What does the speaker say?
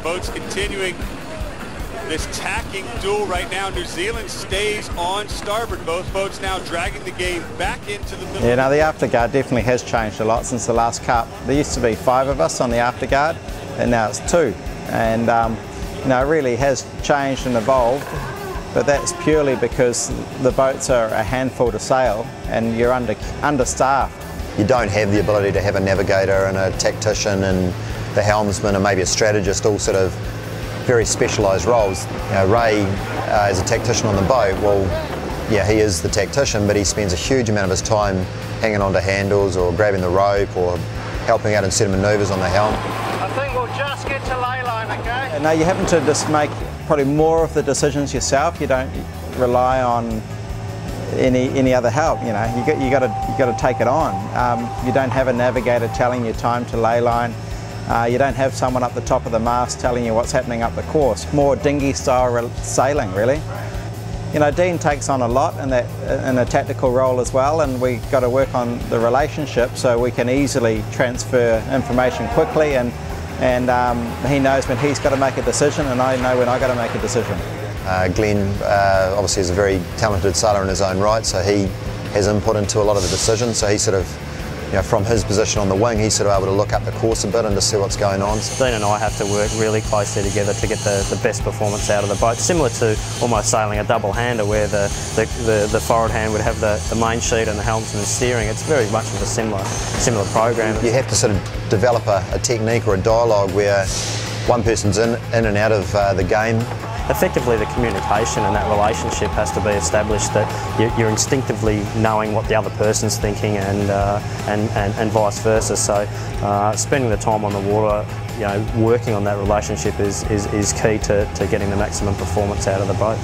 boats continuing this tacking duel right now. New Zealand stays on starboard. Both boats now dragging the game back into the middle. Yeah, now the Afterguard definitely has changed a lot since the last Cup. There used to be 5 of us on the Afterguard, and now it's 2. And you know, it really has changed and evolved, but that's purely because the boats are a handful to sail and you're understaffed. You don't have the ability to have a navigator and a tactician and the helmsman and maybe a strategist, all sort of very specialised roles. You know, Ray is a tactician on the boat. Well, yeah, he is the tactician, but he spends a huge amount of his time hanging onto handles or grabbing the rope or helping out in certain manoeuvres on the helm. I think we'll just get to ley line, okay? Now you're having to just make probably more of the decisions yourself. You don't rely on any other help. You know, you got to take it on. You don't have a navigator telling you time to ley line. You don't have someone up the top of the mast telling you what's happening up the course. More dinghy style sailing, really. You know, Dean takes on a lot in a tactical role as well, and we've got to work on the relationship so we can easily transfer information quickly, and he knows when he's got to make a decision, and I know when I've got to make a decision. Glenn obviously is a very talented sailor in his own right, so he has input into a lot of the decisions. So he sort of, you know, from his position on the wing, he's sort of able to look up the course a bit and to see what's going on. Dean and I have to work really closely together to get the best performance out of the boat, similar to almost sailing a double-hander where the forward hand would have the main sheet and the helmsman steering. It's very much of a similar program. You have to sort of develop a technique or a dialogue where one person's in and out of the game. Effectively, the communication and that relationship has to be established, that you're instinctively knowing what the other person's thinking and vice versa. So spending the time on the water, you know, working on that relationship is key to getting the maximum performance out of the boat.